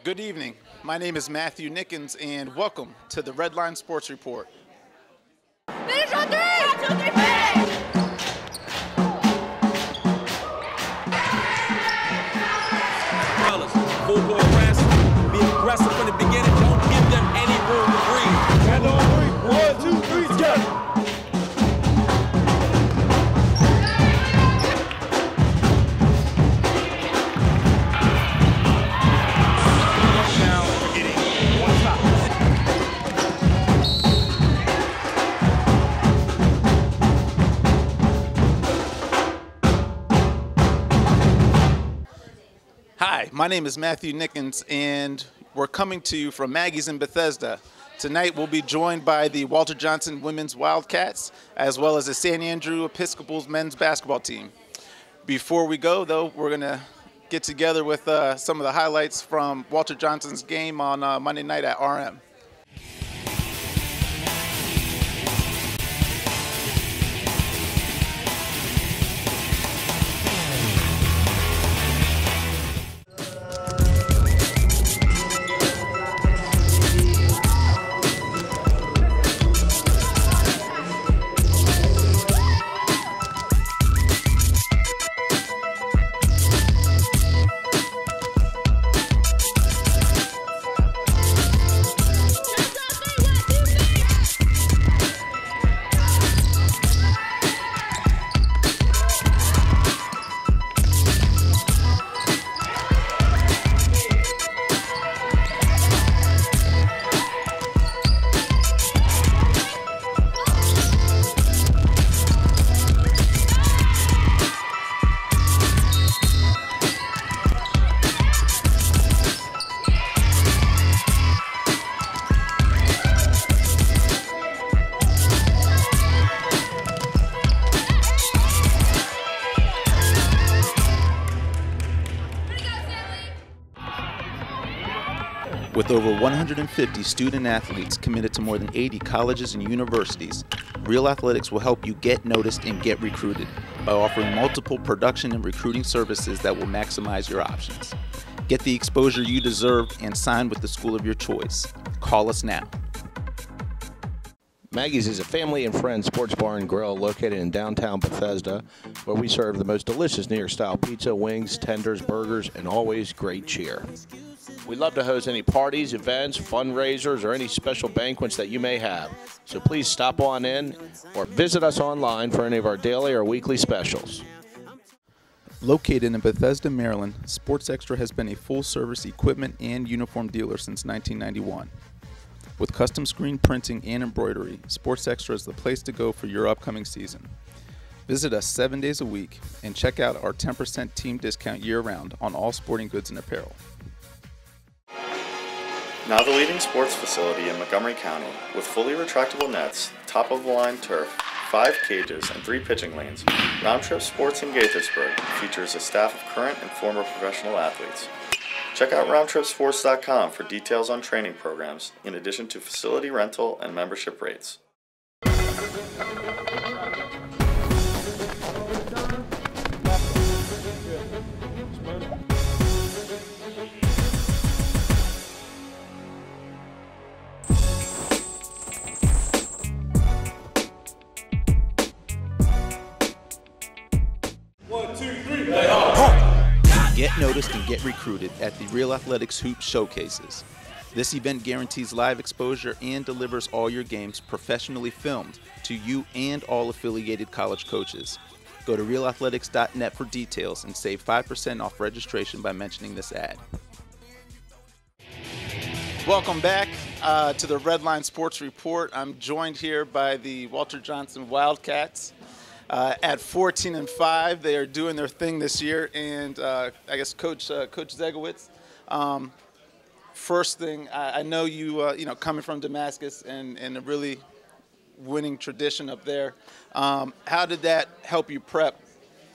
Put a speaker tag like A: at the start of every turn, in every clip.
A: Good evening. My name is Matthew Nickens, and welcome to the Red Line Sports Report.
B: Finish on three! 1, 2, 3, finish!
C: Fellas, full court press, be aggressive from the beginning, don't give them any room to breathe.
D: And on 3, 1, 2, 3, together.
A: Hi, my name is Matthew Nickens, and we're coming to you from Maggie's in Bethesda. Tonight we'll be joined by the Walter Johnson Women's Wildcats, as well as the San Andrew Episcopal's men's basketball team. Before we go, though, we're going to get together with some of the highlights from Walter Johnson's game on Monday night at RM. With over 150 student athletes committed to more than 80 colleges and universities, Real Athletics will help you get noticed and get recruited by offering multiple production and recruiting services that will maximize your options. Get the exposure you deserve and sign with the school of your choice. Call us now.
E: Maggie's is a family and friends sports bar and grill located in downtown Bethesda, where we serve the most delicious New York style pizza, wings, tenders, burgers, and always great cheer. We'd love to host any parties, events, fundraisers, or any special banquets that you may have. So please stop on in or visit us online for any of our daily or weekly specials.
A: Located in Bethesda, Maryland, Sports Extra has been a full-service equipment and uniform dealer since 1991. With custom screen printing and embroidery, Sports Extra is the place to go for your upcoming season. Visit us 7 days a week and check out our 10% team discount year-round on all sporting goods and apparel.
F: Now the leading sports facility in Montgomery County, with fully retractable nets, top-of-the-line turf, 5 cages, and 3 pitching lanes, Round Trip Sports in Gaithersburg features a staff of current and former professional athletes. Check out RoundTripSports.com for details on training programs, in addition to facility rental and membership rates.
A: Get noticed and get recruited at the Real Athletics Hoop Showcases. This event guarantees live exposure and delivers all your games professionally filmed to you and all affiliated college coaches. Go to realathletics.net for details and save 5% off registration by mentioning this ad. Welcome back to the Red Line Sports Report. I'm joined here by the Walter Johnson Wildcats. At 14-5, they are doing their thing this year, and I guess Coach Zegowitz. First thing, I know you coming from Damascus and a really winning tradition up there. How did that help you prep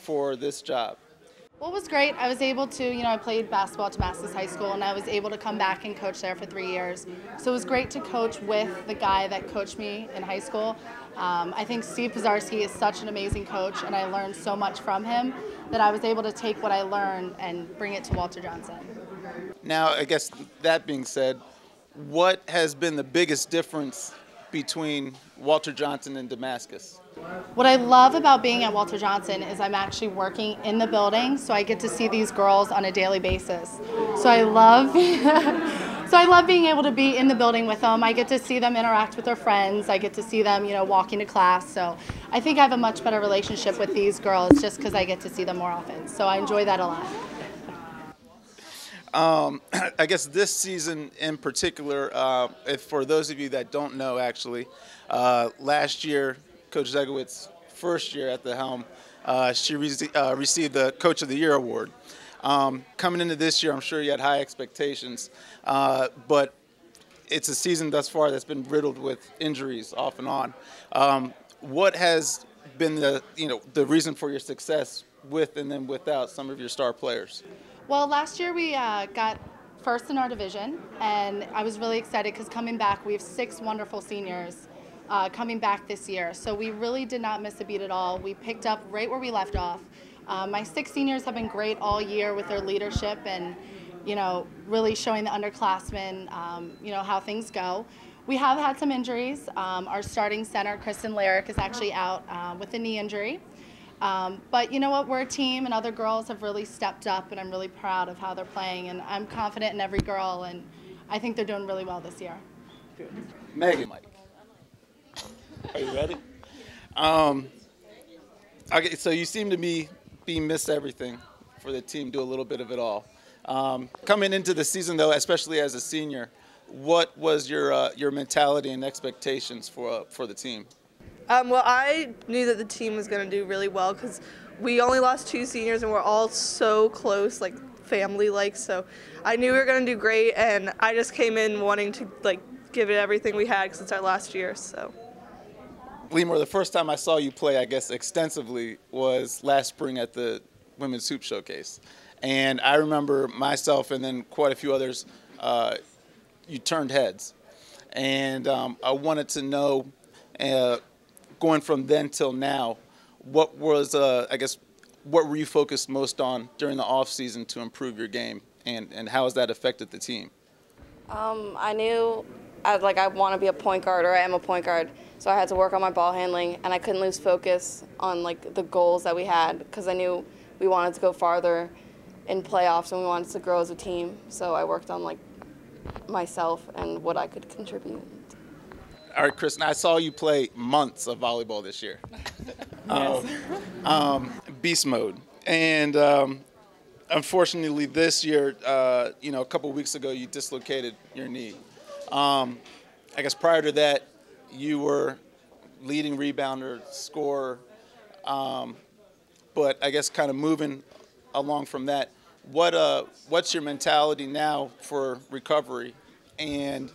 A: for this job?
B: Well, it was great. I was able to, I played basketball at Damascus High School, and I was able to come back and coach there for 3 years. So it was great to coach with the guy that coached me in high school. I think Steve Pizarski is such an amazing coach, and I learned so much from him that I was able to take what I learned and bring it to Walter Johnson.
A: Now, I guess that being said, what has been the biggest difference between Walter Johnson and Damascus?
B: What I love about being at Walter Johnson is I'm actually working in the building, so I get to see these girls on a daily basis. So I love being able to be in the building with them. I get to see them interact with their friends. I get to see them, walking to class. So I think I have a much better relationship with these girls just because I get to see them more often. So I enjoy that a lot.
A: I guess this season in particular, if for those of you that don't know, actually, last year, Coach Zegowitz, first year at the helm, she received the Coach of the Year award. Coming into this year, I'm sure you had high expectations, but it's a season thus far that's been riddled with injuries off and on. What has been the reason for your success with and then without some of your star players?
B: Well, last year we got first in our division, and I was really excited because coming back, we have 6 wonderful seniors coming back this year. So we really did not miss a beat at all. We picked up right where we left off. My 6 seniors have been great all year with their leadership and, really showing the underclassmen, how things go. We have had some injuries. Our starting center, Kristen Lyric, is actually out with a knee injury. But you know what, we're a team, and other girls have really stepped up, and I'm really proud of how they're playing, and I'm confident in every girl, and I think they're doing really well this year.
A: Good. Megan, Mike, are you ready? Okay, so you seem to be miss everything for the team, do a little bit of it all. Coming into the season, though, especially as a senior, what was your mentality and expectations for the team?
G: Well, I knew that the team was going to do really well because we only lost 2 seniors and we're all so close, like family-like. So I knew we were going to do great, and I just came in wanting to give it everything we had because it's our last year. So.
A: Lemur, the first time I saw you play, I guess extensively, was last spring at the Women's Hoop Showcase, and I remember myself and then quite a few others. You turned heads, and I wanted to know. Going from then till now, what was, what were you focused most on during the off season to improve your game, and how has that affected the team?
H: I knew I want to be a point guard, or I am a point guard, so I had to work on my ball handling, and I couldn't lose focus on the goals that we had because I knew we wanted to go farther in playoffs and we wanted to grow as a team. So I worked on myself and what I could contribute.
A: All right, Kristen, I saw you play months of volleyball this year. Beast mode. And unfortunately this year, a couple of weeks ago, you dislocated your knee. I guess prior to that, you were leading rebounder, scorer. But I guess kind of moving along from that, what's your mentality now for recovery? And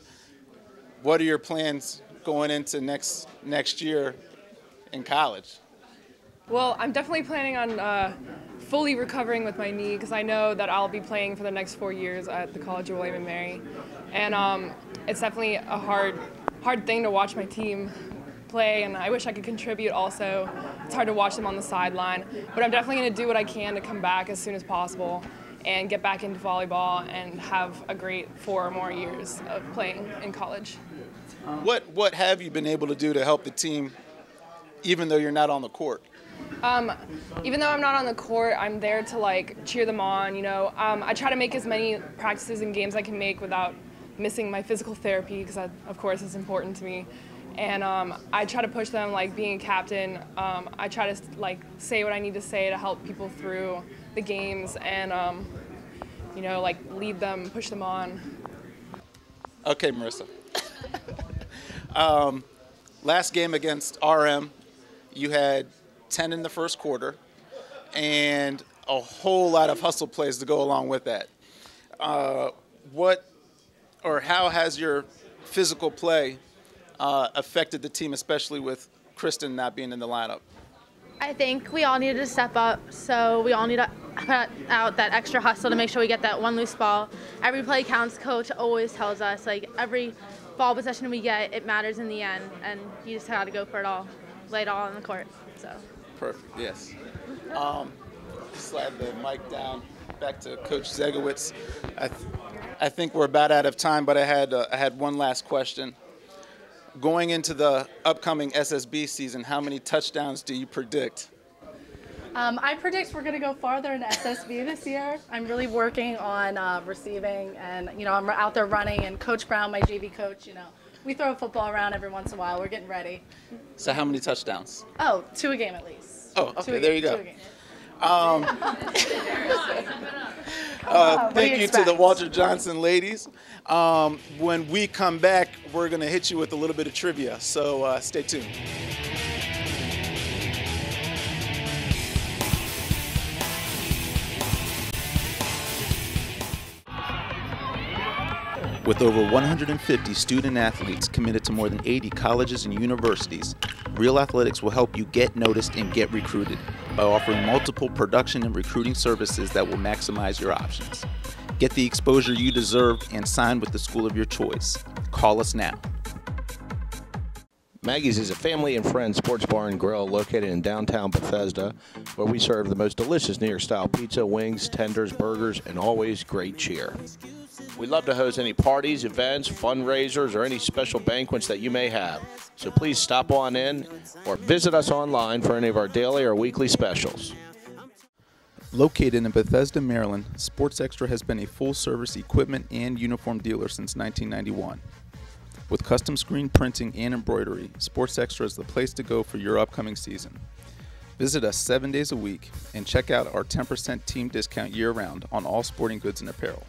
A: what are your plans going into next year in college?
I: Well, I'm definitely planning on fully recovering with my knee because I know that I'll be playing for the next 4 years at the College of William & Mary. And it's definitely a hard thing to watch my team play, and I wish I could contribute also. It's hard to watch them on the sideline. But I'm definitely going to do what I can to come back as soon as possible and get back into volleyball and have a great 4 more years of playing in college.
A: What have you been able to do to help the team, even though you're not on the court?
I: Even though I'm not on the court, I'm there to cheer them on. I try to make as many practices and games I can make without missing my physical therapy because that, of course, is important to me. And I try to push them, being a captain. I try to say what I need to say to help people through the games and lead them, push them on.
A: Okay, Marissa. Last game against RM, you had 10 in the first quarter and a whole lot of hustle plays to go along with that. How has your physical play affected the team, especially with Kristen not being in the lineup?
J: I think we all needed to step up, so we all need to put out that extra hustle to make sure we get that one loose ball. Every play counts. Coach always tells us, every ball possession we get, it matters in the end, and you just got to go for it all, lay it all on the court. So.
A: Perfect. Yes. Slide the mic down back to Coach Zegowitz. I think we're about out of time, but I had one last question. Going into the upcoming SSB season, how many touchdowns do you predict?
B: I predict we're going to go farther in SSB this year. I'm really working on receiving, and I'm out there running. And Coach Brown, my JV coach, we throw a football around every once in a while. We're getting ready.
A: So how many touchdowns?
B: Oh, 2 a game at least.
A: Oh, okay, there you go.
B: 2 a game.
A: Thank you to the Walter Johnson ladies. When we come back, we're going to hit you with a little bit of trivia, so stay tuned. With over 150 student athletes committed to more than 80 colleges and universities, Real Athletics will help you get noticed and get recruited by offering multiple production and recruiting services that will maximize your options. Get the exposure you deserve and sign with the school of your choice. Call us now.
E: Maggie's is a family and friends sports bar and grill located in downtown Bethesda, where we serve the most delicious New York style pizza, wings, tenders, burgers, and always great cheer. We love to host any parties, events, fundraisers, or any special banquets that you may have. So please stop on in or visit us online for any of our daily or weekly specials.
A: Located in Bethesda, Maryland, Sports Extra has been a full-service equipment and uniform dealer since 1991. With custom screen printing and embroidery, Sports Extra is the place to go for your upcoming season. Visit us 7 days a week and check out our 10% team discount year-round on all sporting goods and apparel.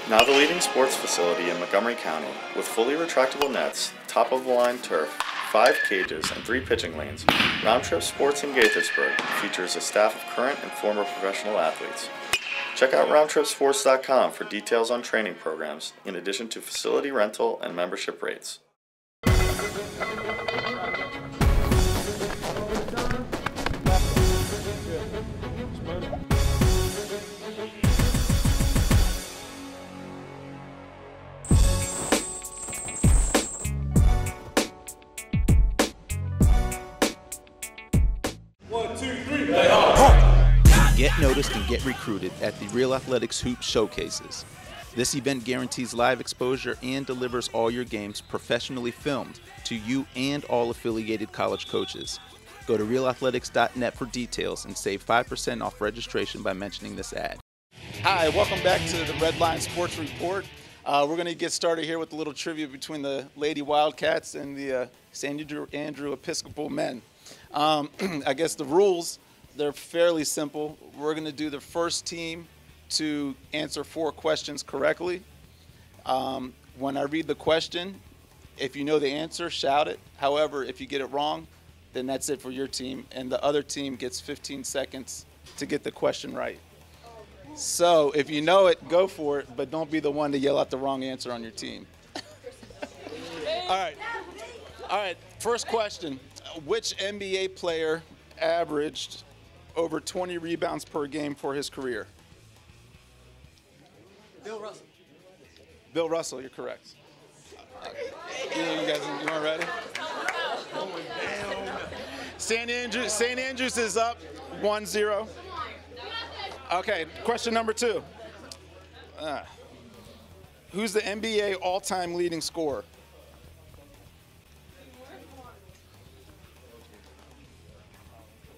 F: Now the leading sports facility in Montgomery County, with fully retractable nets, top-of-the-line turf, 5 cages, and 3 pitching lanes, Round Trip Sports in Gaithersburg features a staff of current and former professional athletes. Check out roundtripsports.com for details on training programs, in addition to facility rental and membership rates.
A: Get noticed and get recruited at the Real Athletics Hoop Showcases. This event guarantees live exposure and delivers all your games professionally filmed to you and all affiliated college coaches. Go to realathletics.net for details and save 5% off registration by mentioning this ad. Hi, welcome back to the Red Line Sports Report. We're going to get started here with a little trivia between the Lady Wildcats and the St. Andrew Episcopal men. I guess the rules, they're fairly simple. We're going to do the first team to answer 4 questions correctly. When I read the question, if you know the answer, shout it. However, if you get it wrong, then that's it for your team, and the other team gets 15 seconds to get the question right. So if you know it, go for it, but don't be the one to yell out the wrong answer on your team. All right, first question. Which NBA player averaged over 20 rebounds per game for his career?
D: Bill Russell.
A: Bill Russell, you're correct. You guys, you all ready? St. Andrews is up 1-0. Okay, question number 2. Who's the NBA all-time leading scorer?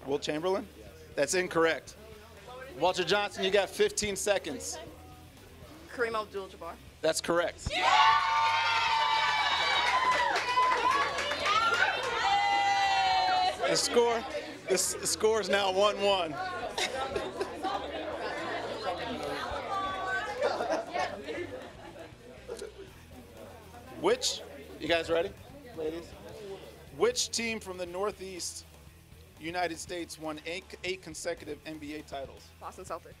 A: Wilt Chamberlain? That's incorrect. Walter Johnson, you got 15 seconds.
H: Kareem Abdul-Jabbar.
A: That's correct. The score is now 1-1. You guys ready, ladies? Which team from the Northeast United States won 8 consecutive NBA titles?
H: Boston Celtics.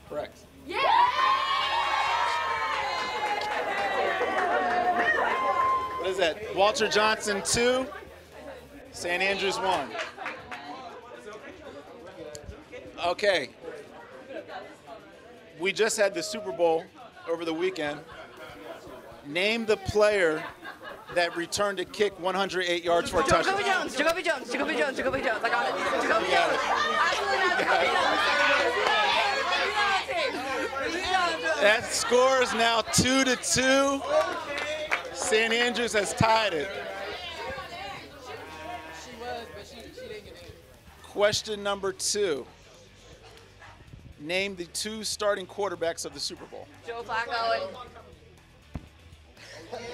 A: Correct.
H: Yeah!
A: What is that? Walter Johnson 2, St. Andrews 1. Okay. We just had the Super Bowl over the weekend. Name the player that returned a kick 108 yards for a touchdown.
H: Jacoby Jones. I got it. Jacoby Jones.
A: That score is now 2-2. St. Andrews has tied it. Question number 2. Name the 2 starting quarterbacks of the Super Bowl.
H: Joe Flacco and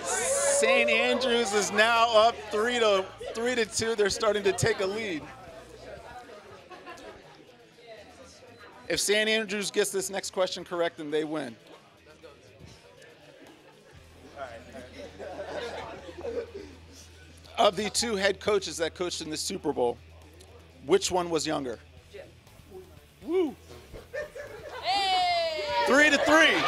A: St. Andrews is now up 3-2. They're starting to take a lead. If St. Andrews gets this next question correct, then they win. Of the 2 head coaches that coached in the Super Bowl, which one was younger?
H: Jim.
A: Woo! Hey! 3-3.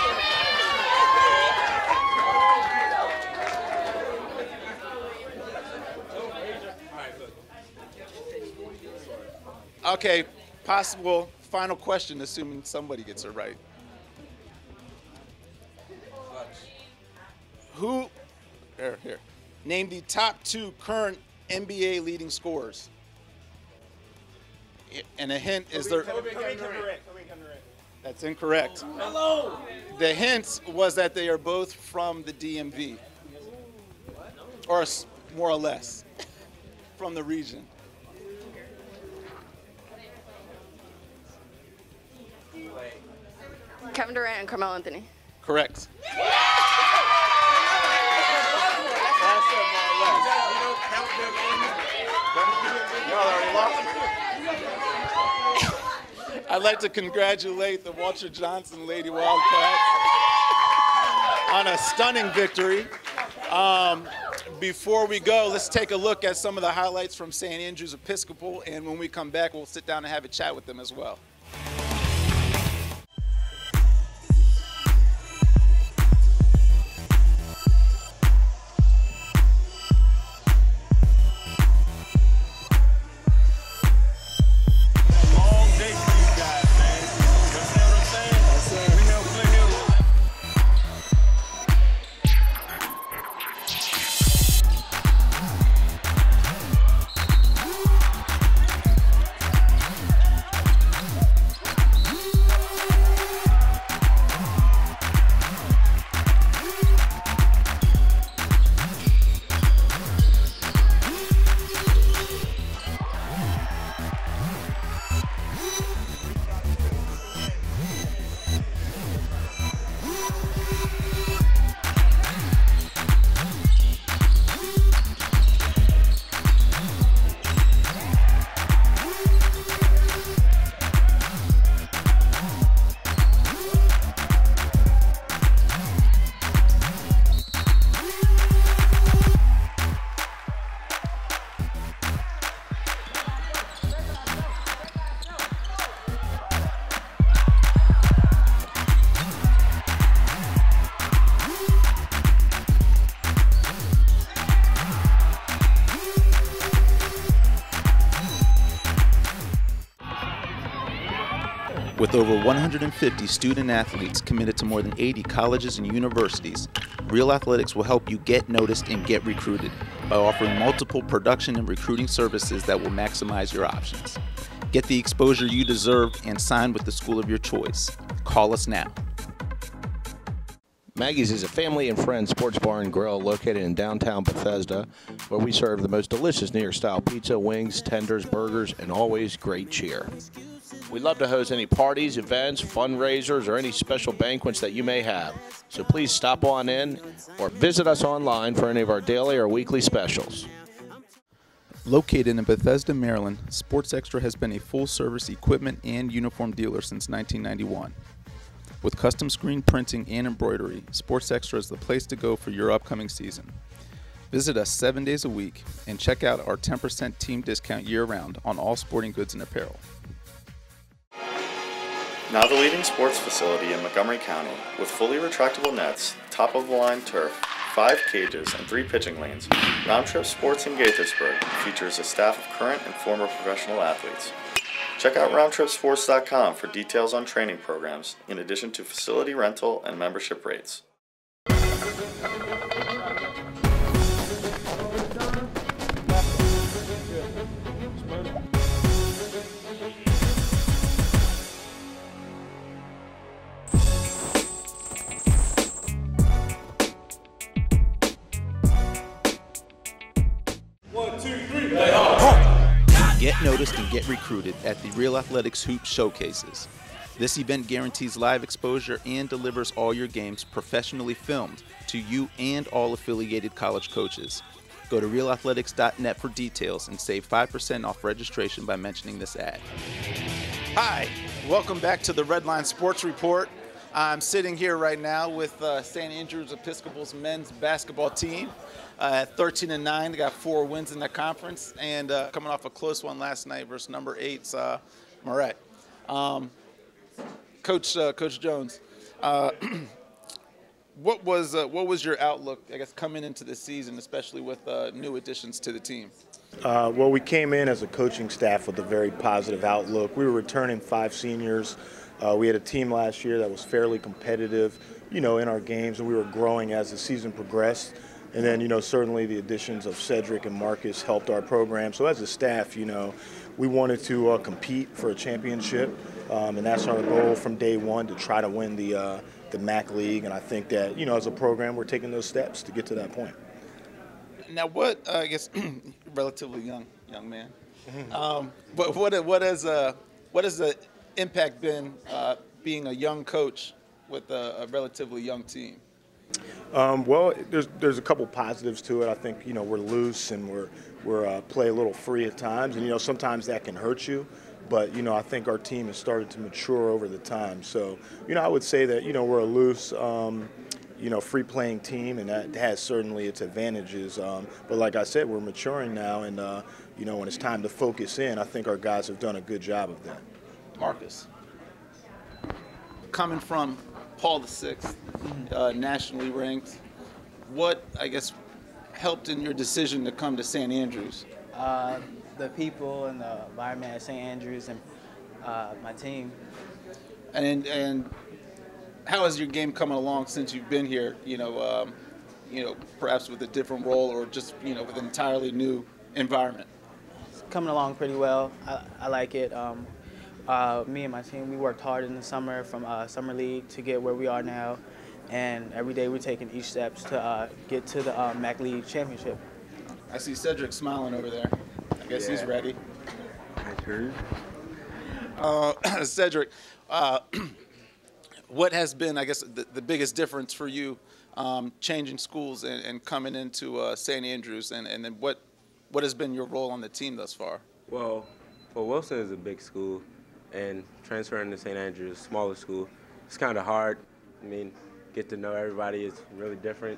A: Okay, possible final question, assuming somebody gets it right. Here. Name the top 2 current NBA leading scorers. And a hint is there. That's incorrect. Hello. The hint was that they are both from the DMV, or more or less from the region.
H: Kevin Durant and Carmelo Anthony.
A: Correct. I'd like to congratulate the Walter Johnson Lady Wildcats on a stunning victory. Before we go, let's take a look at some of the highlights from St. Andrews Episcopal, and when we come back, we'll sit down and have a chat with them as well. With over 150 student athletes committed to more than 80 colleges and universities, Real Athletics will help you get noticed and get recruited by offering multiple production and recruiting services that will maximize your options. Get the exposure you deserve and sign with the school of your choice. Call us now.
E: Maggie's is a family and friends sports bar and grill located in downtown Bethesda, where we serve the most delicious New York-style pizza, wings, tenders, burgers, and always great cheer. We'd love to host any parties, events, fundraisers, or any special banquets that you may have. So please stop on in or visit us online for any of our daily or weekly specials.
A: Located in Bethesda, Maryland, Sports Extra has been a full-service equipment and uniform dealer since 1991. With custom screen printing and embroidery, Sports Extra is the place to go for your upcoming season. Visit us 7 days a week and check out our 10% team discount year-round on all sporting goods and apparel.
F: Now the leading sports facility in Montgomery County, with fully retractable nets, top-of-the-line turf, 5 cages, and 3 pitching lanes, Round Trip Sports in Gaithersburg features a staff of current and former professional athletes. Check out roundtripsports.com for details on training programs, in addition to facility rental and membership rates.
A: twist and get recruited at the Real Athletics Hoop Showcases. This event guarantees live exposure and delivers all your games professionally filmed to you and all affiliated college coaches. Go to realathletics.net for details and save 5% off registration by mentioning this ad. Hi, welcome back to the Redline Sports Report. I'm sitting here right now with St. Andrews Episcopal's men's basketball team. At 13-9, they got 4 wins in the conference, and coming off a close one last night versus number 8's Moret. Coach Jones, what was your outlook, I guess, coming into the season, especially with new additions to the team?
K: Well, we came in as a coaching staff with a very positive outlook. We were returning 5 seniors. We had a team last year that was fairly competitive, in our games, and we were growing as the season progressed. And then, certainly the additions of Cedric and Marcus helped our program. So as a staff, we wanted to compete for a championship, and that's our goal from day one, to try to win the MAC League. And I think that, as a program, we're taking those steps to get to that point.
A: Now, what I guess relatively young man, but what has the impact been being a young coach with a relatively young team?
K: Well, there's a couple positives to it. I think we're loose and we're play a little free at times, and sometimes that can hurt you. But I think our team has started to mature over the time. So I would say that we're a loose, free-playing team, and that has certainly its advantages. But like I said, we're maturing now, and when it's time to focus in, I think our guys have done a good job of that.
A: Marcus, coming from Paul VI, nationally ranked, what, I guess, helped in your decision to come to St. Andrews?
L: The people and the environment at St. Andrews and my team.
A: And how has your game coming along since you've been here? Perhaps with a different role or just with an entirely new environment.
L: It's coming along pretty well. I like it. Me and my team, we worked hard in the summer from summer league to get where we are now, and every day we're taking each steps to get to the MAC League championship.
A: I see Cedric smiling over there. I guess he's ready. Cedric, what has been, I guess, the biggest difference for you changing schools and coming into St. Andrews, and then what has been your role on the team thus far?
M: Well, Wilson is a big school, and transferring to St. Andrews, smaller school, it's kind of hard. I mean, get to know everybody is really different.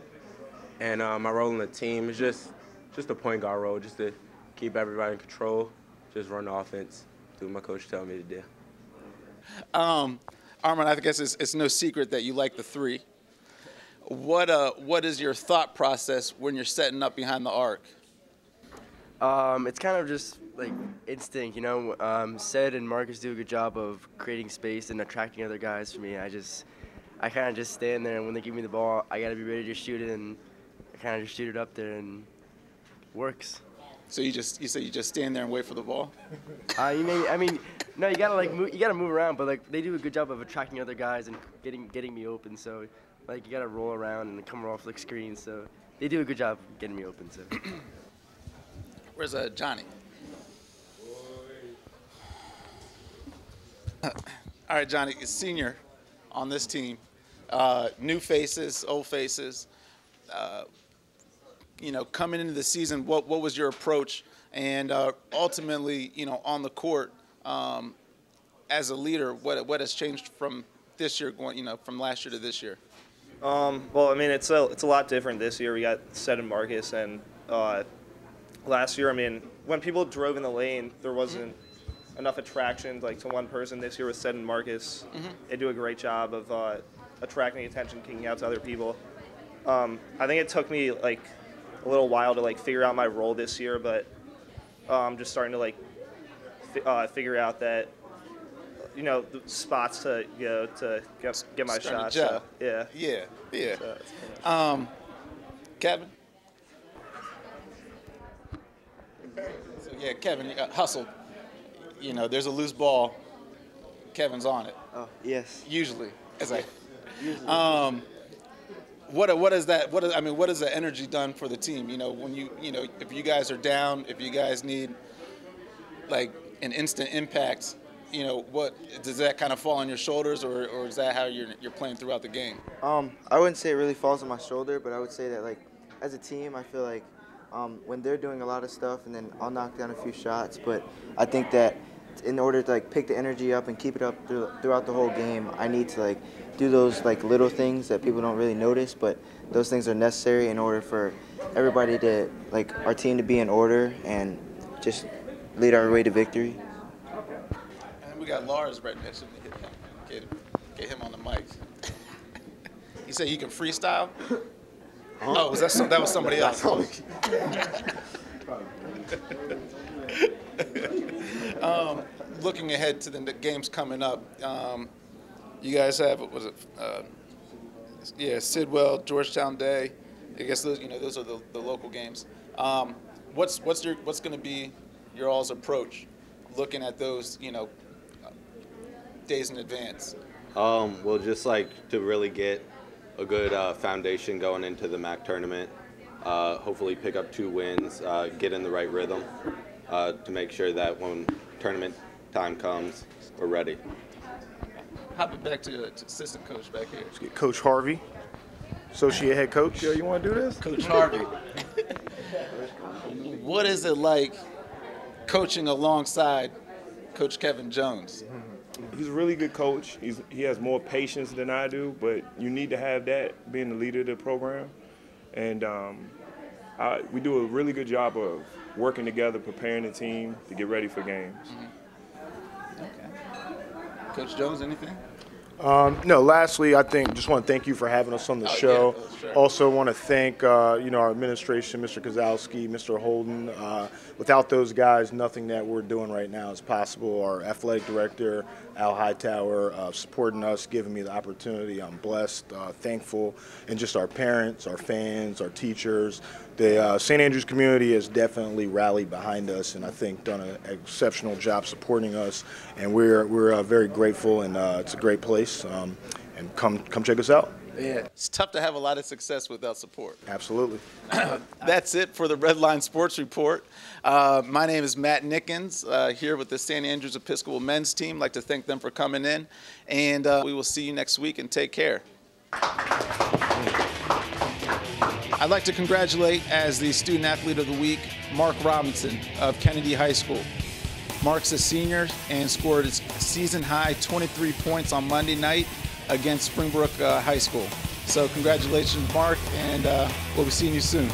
M: And my role in the team is just a point guard role, just to keep everybody in control, just run the offense, do what my coach tells me to do.
A: Armand, I guess it's no secret that you like the 3. What is your thought process when you're setting up behind the arc?
N: It's kind of just like instinct, Ced and Marcus do a good job of creating space and attracting other guys for me. I kind of just stand there, and when they give me the ball, I got to be ready to shoot it, and I kind of just shoot it up there, and it works.
A: So you say you just stand there and wait for the ball?
N: No, you gotta move around, but they do a good job of attracting other guys and getting me open. So you gotta roll around and come off screens. So they do a good job getting me open. So.
A: Where's Johnny? All right, Johnny, senior on this team. New faces, old faces. Coming into the season, what was your approach? And ultimately, on the court, as a leader, what has changed from this year, from last year to this year?
O: Well, it's a lot different this year. We got Ced and Marcus, and last year, when people drove in the lane, there wasn't enough attraction to one person. This year with Ced and Marcus, they do a great job of attracting attention, kicking out to other people. I think it took me a little while to figure out my role this year, but I'm just starting to figure out that the spots to go to get my shot. So, yeah. So,
A: Kevin. So yeah, Kevin hustled. There's a loose ball. Kevin's on it.
N: Oh yes.
A: Usually,
N: Usually.
A: What is that? What has the energy done for the team? When if you guys are down, if you guys need an instant impact, you know, what does that kind of fall on your shoulders, or is that how you're playing throughout the game?
P: I wouldn't say it really falls on my shoulder, but I would say that, like, as a team, I feel like when they're doing a lot of stuff, and then I'll knock down a few shots, but I think that in order to, like, pick the energy up and keep it up throughout the whole game, I need to, like, do those, like, little things that people don't really notice, but those things are necessary in order for everybody to, like, our team to be in order and just lead our way to victory.
A: And we got Lars right next to me. Get him on the mic. You say you can freestyle? Oh, that was somebody else. Looking ahead to the games coming up, you guys have, what was it? Sidwell, Georgetown Day. I guess those are the local games. What's going to be your all's approach, looking at those days in advance?
Q: Well, just like to really get a good foundation going into the MAC tournament. Hopefully pick up 2 wins, get in the right rhythm to make sure that when tournament time comes, we're ready.
A: Hopping back to assistant coach back here.
K: Let's get Coach Harvey, associate head coach. You want to do this?
A: Coach Harvey. What is it like coaching alongside Coach Kevin Jones?
K: He's a really good coach. He has more patience than I do, but you need to have that being the leader of the program. And we do a really good job of working together, preparing the team to get ready for games.
A: Okay. Coach Jones, anything?
K: No, lastly, I just want to thank you for having us on the show.
A: Yeah, sure.
K: Also want to thank our administration, Mr. Kozowski, Mr. Holden. Without those guys, nothing that we're doing right now is possible. Our athletic director, Al Hightower, supporting us, giving me the opportunity. I'm blessed, thankful, and just our parents, our fans, our teachers. The St. Andrews community has definitely rallied behind us, and I think done an exceptional job supporting us. And we're very grateful, and it's a great place. And come check us out.
A: Yeah, it's tough to have a lot of success without support.
K: Absolutely.
A: That's it for the Red Line Sports Report. My name is Matt Nickens, here with the St. Andrews Episcopal men's team. I'd like to thank them for coming in, and we will see you next week, and take care. I'd like to congratulate, as the Student Athlete of the Week, Mark Robinson of Kennedy High School. Mark's a senior and scored his season-high 23 points on Monday night against Springbrook High School. So congratulations, Mark, and we'll be seeing you soon.